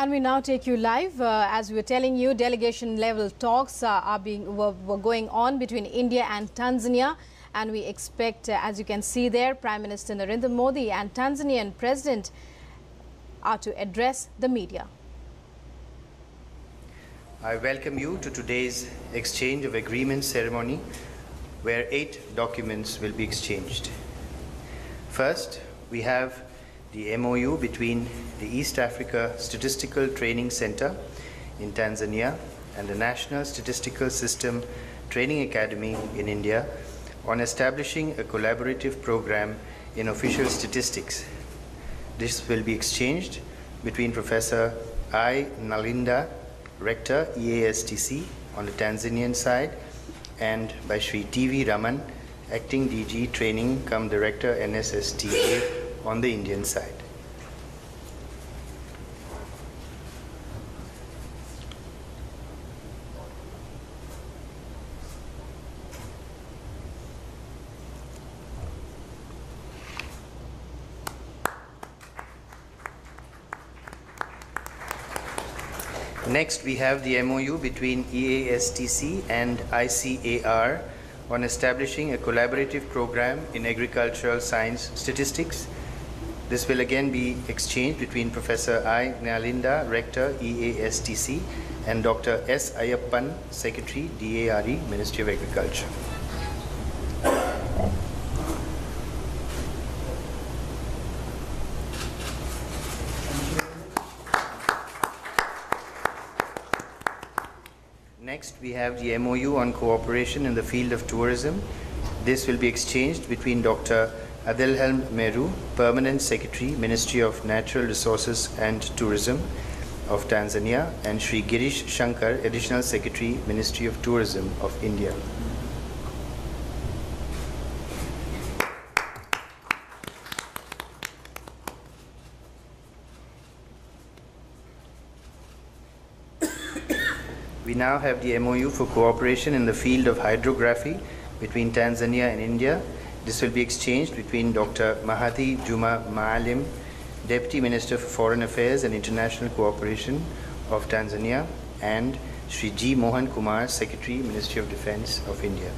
And we now take you live. As we were telling you, delegation level talks were going on between India and Tanzania. And we expect, as you can see there, Prime Minister Narendra Modi and Tanzanian President are to address the media. I welcome you to today's exchange of agreements ceremony, where 8 documents will be exchanged. First, we have the MoU between the East Africa Statistical Training Center in Tanzania and the National Statistical System Training Academy in India on establishing a collaborative program in official statistics. This will be exchanged between Professor I. Nalinda, Rector, EASTC on the Tanzanian side, and by Shri T.V. Raman, Acting DG Training cum Director NSSTA on the Indian side. Next, we have the MoU between EASTC and ICAR on establishing a collaborative program in agricultural science statistics. This will again be exchanged between Professor I. Nalinda, Rector, EASTC, and Dr. S. Ayappan, Secretary, DARE, Ministry of Agriculture. Next, we have the MoU on cooperation in the field of tourism. This will be exchanged between Dr. Adelhelm Meru, Permanent Secretary, Ministry of Natural Resources and Tourism of Tanzania, and Shri Girish Shankar, Additional Secretary, Ministry of Tourism of India. We now have the MoU for cooperation in the field of hydrography between Tanzania and India. This will be exchanged between Dr. Mahadi Juma Maalim, Deputy Minister for Foreign Affairs and International Cooperation of Tanzania, and Shri G. Mohan Kumar, Secretary, Ministry of Defense of India.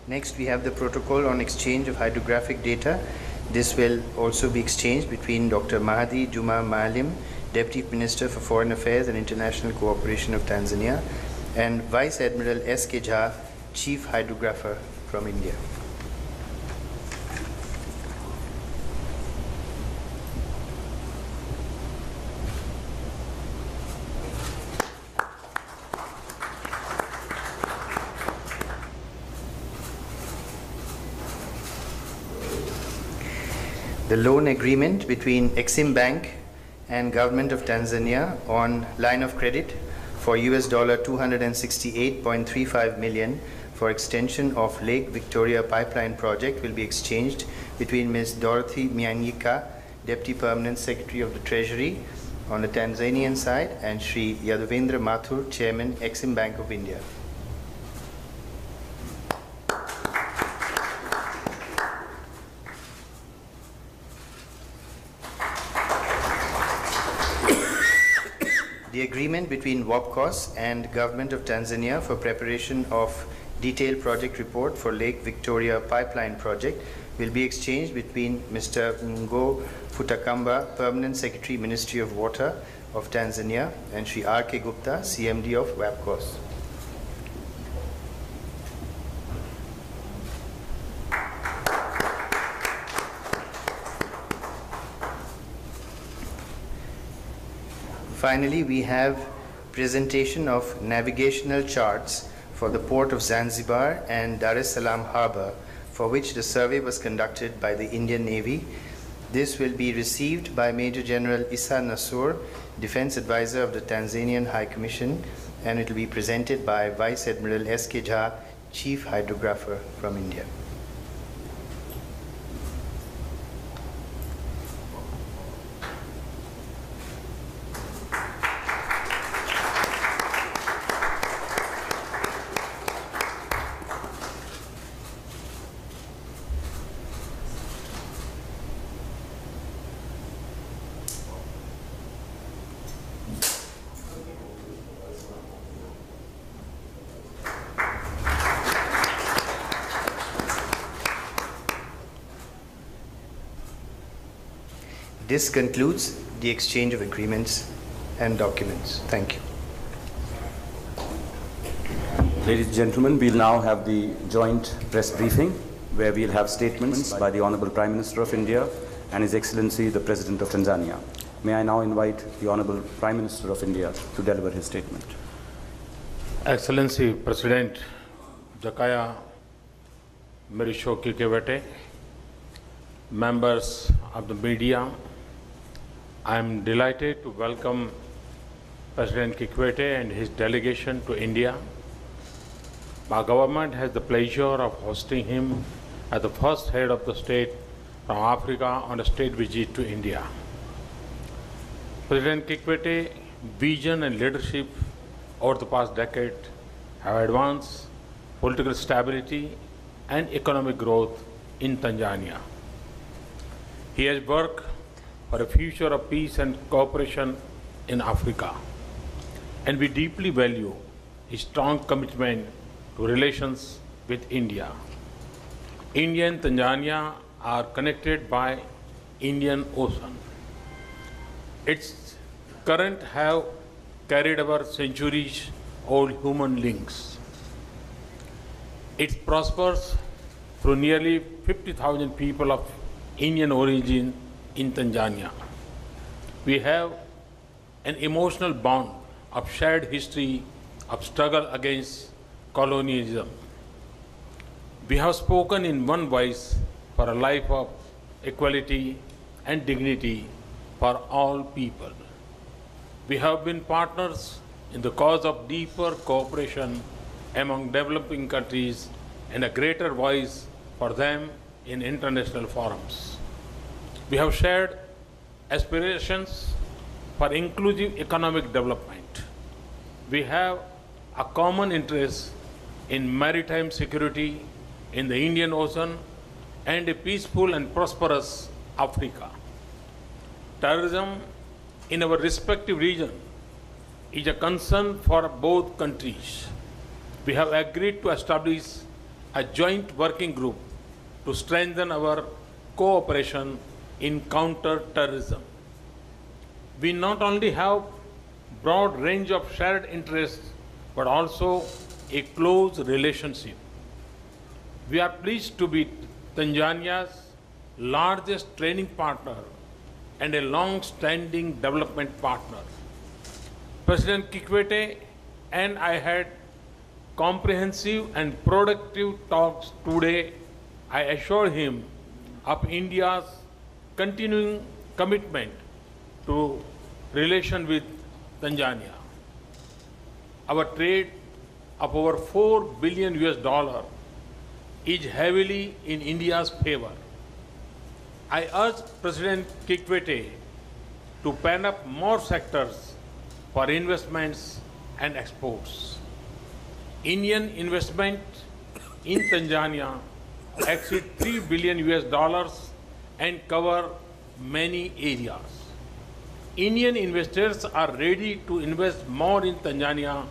Next, we have the protocol on exchange of hydrographic data. This will also be exchanged between Dr. Mahadi Juma Maalim, Deputy Minister for Foreign Affairs and International Cooperation of Tanzania, and Vice Admiral S.K. Jha, Chief Hydrographer from India. The loan agreement between Exim Bank and Government of Tanzania on line of credit for US $268.35 million for extension of Lake Victoria pipeline project will be exchanged between Ms. Dorothy Myanyika, Deputy Permanent Secretary of the Treasury on the Tanzanian side, and Shri Yadavendra Mathur, Chairman, Exim Bank of India. The agreement between WAPCOS and Government of Tanzania for preparation of detailed project report for Lake Victoria pipeline project will be exchanged between Mr. Ngo Futakamba, Permanent Secretary, Ministry of Water of Tanzania, and Shri R.K. Gupta, CMD of WAPCOS. Finally, we have presentation of navigational charts for the port of Zanzibar and Dar es Salaam Harbour, for which the survey was conducted by the Indian Navy. This will be received by Major General Issa Nasur, Defense Advisor of the Tanzanian High Commission, and it will be presented by Vice Admiral S.K. Jha, Chief Hydrographer from India. This concludes the exchange of agreements and documents. Thank you. Ladies and gentlemen, we'll now have the joint press briefing where we'll have statements by the Honorable Prime Minister of India and His Excellency the President of Tanzania. May I now invite the Honorable Prime Minister of India to deliver his statement. Excellency President Jakaya, Mrisho, Kikwete, members of the media, I am delighted to welcome President Kikwete and his delegation to India. Our government has the pleasure of hosting him as the first head of the state from Africa on a state visit to India. President Kikwete's vision and leadership over the past decade have advanced political stability and economic growth in Tanzania. He has worked for a future of peace and cooperation in Africa, and we deeply value his strong commitment to relations with India. India and Tanzania are connected by Indian Ocean. Its current have carried over centuries-old human links. It prospers through nearly 50,000 people of Indian origin in Tanzania. We have an emotional bond of shared history of struggle against colonialism. We have spoken in one voice for a life of equality and dignity for all people. We have been partners in the cause of deeper cooperation among developing countries and a greater voice for them in international forums. We have shared aspirations for inclusive economic development. We have a common interest in maritime security in the Indian Ocean and a peaceful and prosperous Africa. Terrorism in our respective region is a concern for both countries. We have agreed to establish a joint working group to strengthen our cooperation in counter-terrorism. We not only have broad range of shared interests, but also a close relationship. We are pleased to be Tanzania's largest training partner and a long-standing development partner. President Kikwete and I had comprehensive and productive talks today. I assure him of India's continuing commitment to relation with Tanzania. Our trade of over $4 billion is heavily in India's favor. I urge President Kikwete to pen up more sectors for investments and exports. Indian investment in Tanzania exceed $3 billion and cover many areas. Indian investors are ready to invest more in Tanzania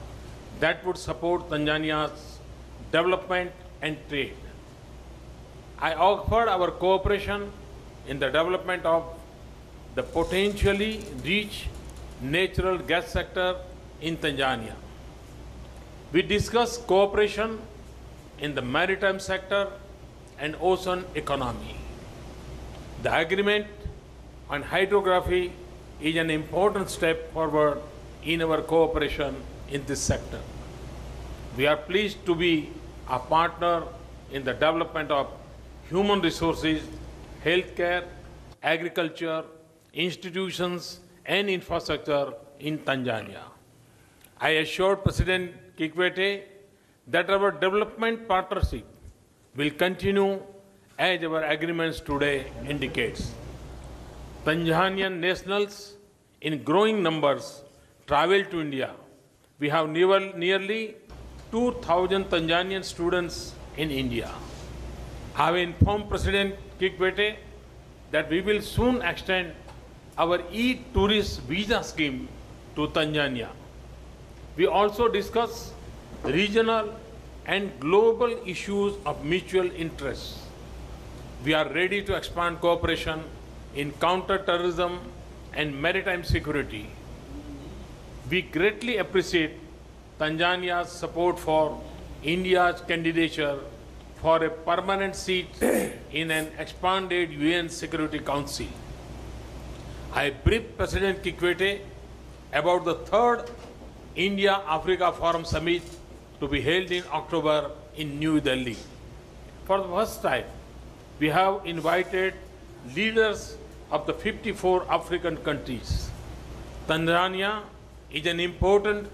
that would support Tanzania's development and trade. I offered our cooperation in the development of the potentially rich natural gas sector in Tanzania. We discussed cooperation in the maritime sector and ocean economy. The agreement on hydrography is an important step forward in our cooperation in this sector. We are pleased to be a partner in the development of human resources, healthcare, agriculture, institutions, and infrastructure in Tanzania. I assured President Kikwete that our development partnership will continue as our agreements today indicates. Tanzanian nationals in growing numbers travel to India. We have nearly 2,000 Tanzanian students in India. I have informed President Kikwete that we will soon extend our e-tourist visa scheme to Tanzania. We also discuss regional and global issues of mutual interest. We are ready to expand cooperation in counter-terrorism and maritime security. We greatly appreciate Tanzania's support for India's candidature for a permanent seat in an expanded UN Security Council. I briefed President Kikwete about the third India-Africa Forum Summit to be held in October in New Delhi. For the first time, we have invited leaders of the 54 African countries. Tanzania is an important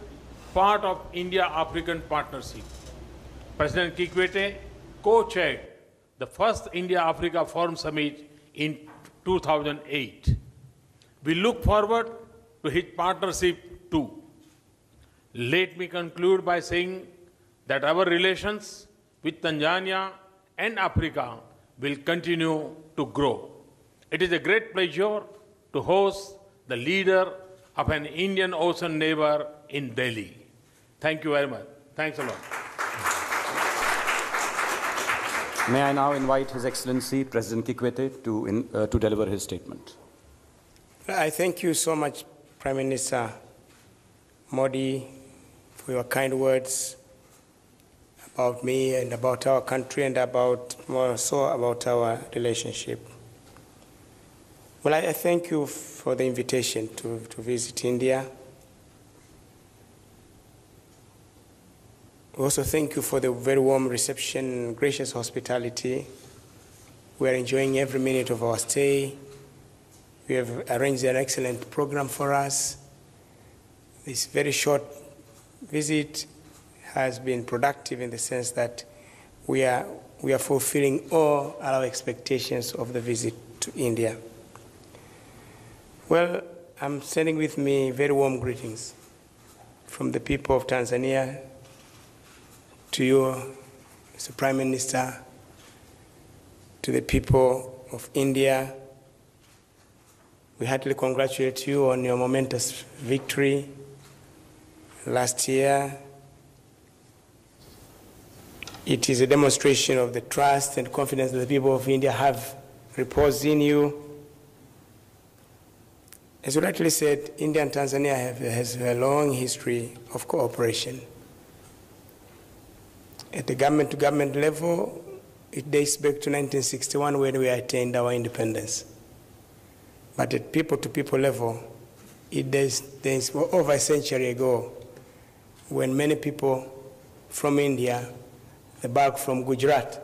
part of India-African partnership. President Kikwete co-chaired the first India-Africa Forum Summit in 2008. We look forward to his partnership too. Let me conclude by saying that our relations with Tanzania and Africa will continue to grow. It is a great pleasure to host the leader of an Indian Ocean neighbor in Delhi. Thank you very much. Thanks a lot. May I now invite His Excellency President Kikwete to deliver his statement. I thank you so much, Prime Minister Modi, for your kind words about me and about our country and more so about our relationship. Well, I thank you for the invitation to visit India. We also thank you for the very warm reception and gracious hospitality. We are enjoying every minute of our stay. We have arranged an excellent program for us. This very short visit has been productive in the sense that we are fulfilling all our expectations of the visit to India. Well, I'm sending with me very warm greetings from the people of Tanzania to you, Mr. Prime Minister, to the people of India. We heartily congratulate you on your momentous victory last year. It is a demonstration of the trust and confidence that the people of India have reposed in you. As you rightly said, India and Tanzania has a long history of cooperation. At the government-to-government level, it dates back to 1961 when we attained our independence. But at people-to-people level, it dates over a century ago when many people from India, the bulk from Gujarat,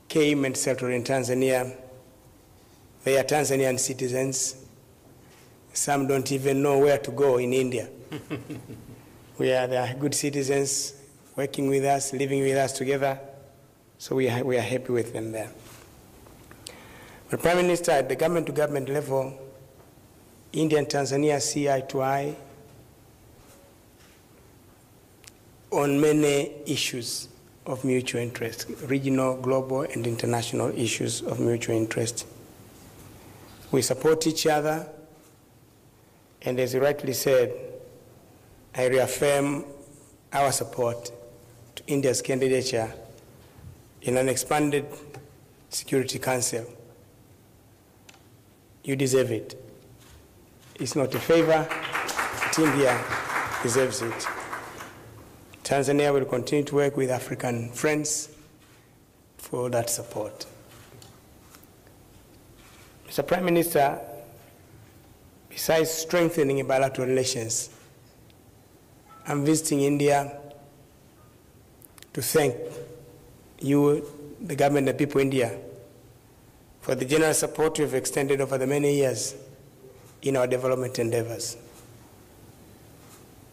came and settled in Tanzania. They are Tanzanian citizens. Some don't even know where to go in India. They are good citizens, working with us, living with us together. So we are happy with them there. But Prime Minister, at the government-to-government level, India and Tanzania see eye to eye on many issues of mutual interest, regional, global, and international issues of mutual interest. We support each other, and as you rightly said, I reaffirm our support to India's candidature in an expanded Security Council. You deserve it. It's not a favor, but India deserves it. Tanzania will continue to work with African friends for that support. Mr. Prime Minister, besides strengthening bilateral relations, I'm visiting India to thank you, the government and the people of India, for the generous support you have extended over the many years in our development endeavors.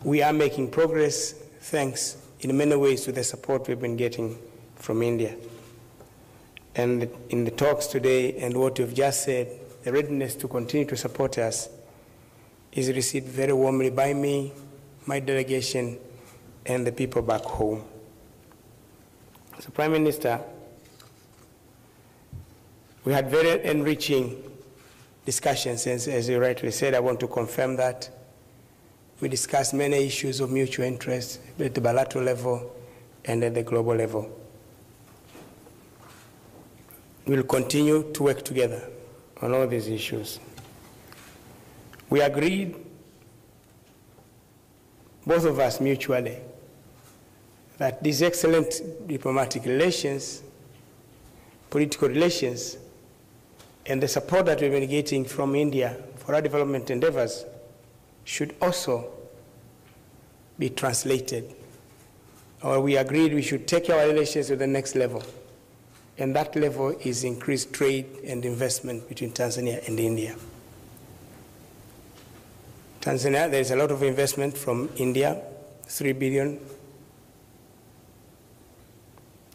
We are making progress thanks in many ways to the support we've been getting from India. And in the talks today and what you've just said, the readiness to continue to support us is received very warmly by me, my delegation, and the people back home. So, Prime Minister, we had very enriching discussions, as you rightly said. I want to confirm that. We discussed many issues of mutual interest at the bilateral level and at the global level. We will continue to work together on all these issues. We agreed, both of us mutually, that these excellent diplomatic relations, political relations, and the support that we've been getting from India for our development endeavors should also be translated. Or we agreed we should take our relations to the next level. And that level is increased trade and investment between Tanzania and India. Tanzania, there's a lot of investment from India, 3 billion.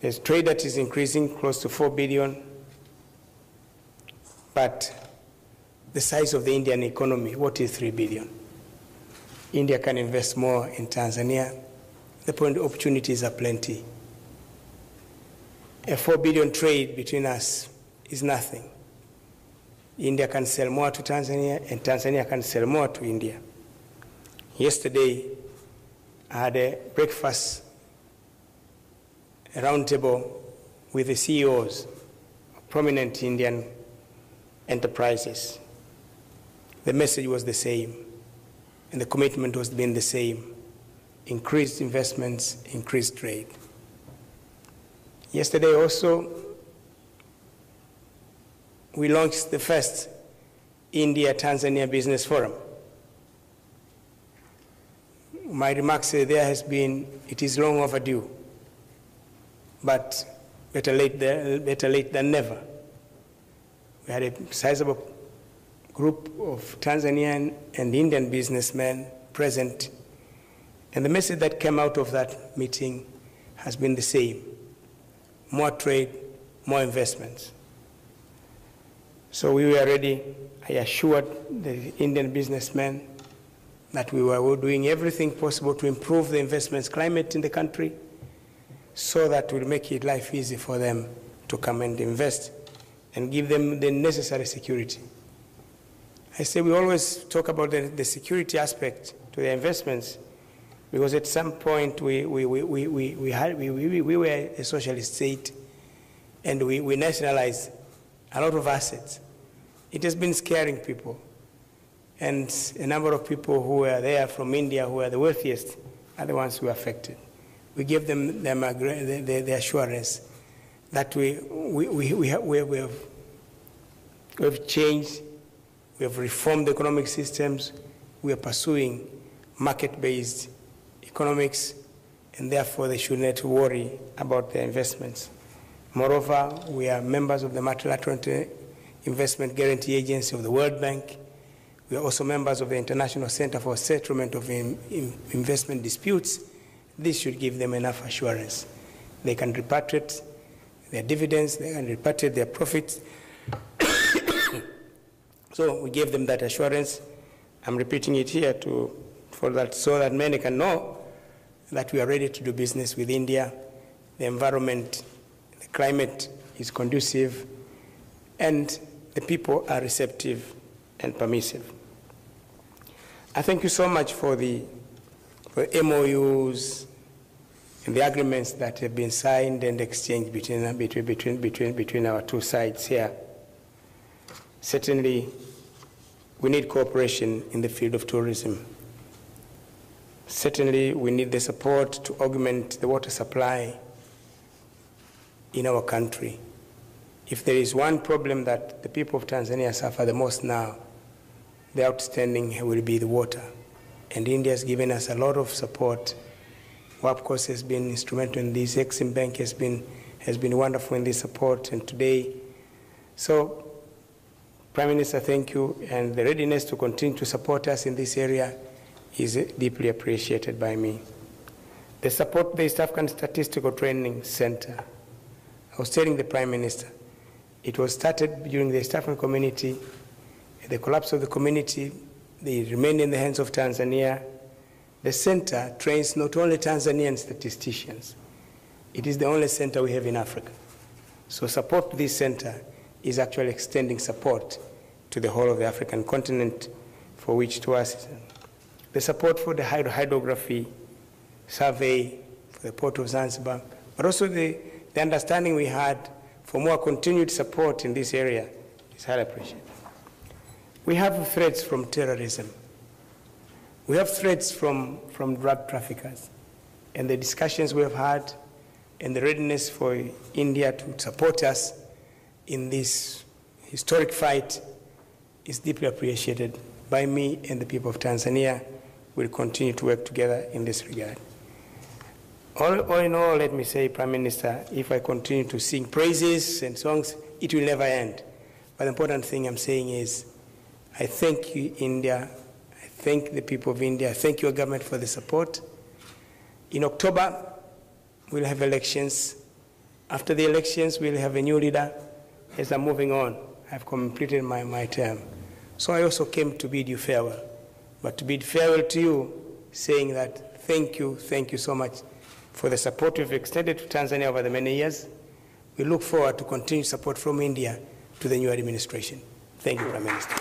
There's trade that is increasing close to 4 billion. But the size of the Indian economy, what is 3 billion? India can invest more in Tanzania. The point opportunities are plenty. A 4 billion trade between us is nothing. India can sell more to Tanzania, and Tanzania can sell more to India. Yesterday, I had a breakfast, a roundtable with the CEOs of prominent Indian enterprises. The message was the same, and the commitment was being the same. Increased investments, increased trade. Yesterday also, we launched the first India-Tanzania Business Forum. My remarks there has been, it is long overdue, but better late than never. We had a sizable group of Tanzanian and Indian businessmen present, and the message that came out of that meeting has been the same: more trade, more investments. So we were ready. I assured the Indian businessmen that we were doing everything possible to improve the investments climate in the country so that we'll make it life easy for them to come and invest and give them the necessary security. I say we always talk about the security aspect to the investments, because at some point we were a socialist state, and we nationalized a lot of assets. It has been scaring people. And a number of people who were there from India, who were the wealthiest, are the ones who were affected. We gave them the assurance that we've changed, we have reformed the economic systems, we are pursuing market-based economics, and therefore they should not worry about their investments. Moreover, we are members of the Multilateral Investment Guarantee Agency of the World Bank. We are also members of the International Center for Settlement of Investment Disputes. This should give them enough assurance. They can repatriate their dividends, they can repatriate their profits. So we gave them that assurance. I'm repeating it here so that many can know that we are ready to do business with India. The environment, the climate is conducive, and the people are receptive and permissive. I thank you so much for the MoUs and the agreements that have been signed and exchanged between our two sides here. Certainly, we need cooperation in the field of tourism. Certainly, we need the support to augment the water supply in our country. If there is one problem that the people of Tanzania suffer the most now, the outstanding will be the water. And India has given us a lot of support. WAPCOS has been instrumental in this. Exim Bank has been wonderful in this support, and today. So, Prime Minister, thank you, and the readiness to continue to support us in this area is deeply appreciated by me. The support of the East African Statistical Training Center. I was telling the Prime Minister, it was started during the East African community. At the collapse of the community, they remained in the hands of Tanzania. The center trains not only Tanzanian statisticians, it is the only center we have in Africa. So support to this center is actually extending support to the whole of the African continent, for which to us, the support for the hydrography survey for the port of Zanzibar, but also the understanding we had for more continued support in this area is highly appreciated. We have threats from terrorism. We have threats from drug traffickers. And the discussions we have had and the readiness for India to support us in this historic fight is deeply appreciated by me and the people of Tanzania. We'll continue to work together in this regard. All in all, let me say, Prime Minister, if I continue to sing praises and songs, it will never end. But the important thing I'm saying is, I thank you, India. I thank the people of India. I thank your government for the support. In October, we'll have elections. After the elections, we'll have a new leader. As I'm moving on, I've completed my term. So I also came to bid you farewell. But to bid farewell to you, saying that thank you so much for the support you've extended to Tanzania over the many years. We look forward to continued support from India to the new administration. Thank you, Prime Minister.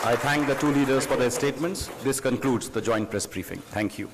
I thank the two leaders for their statements. This concludes the joint press briefing. Thank you.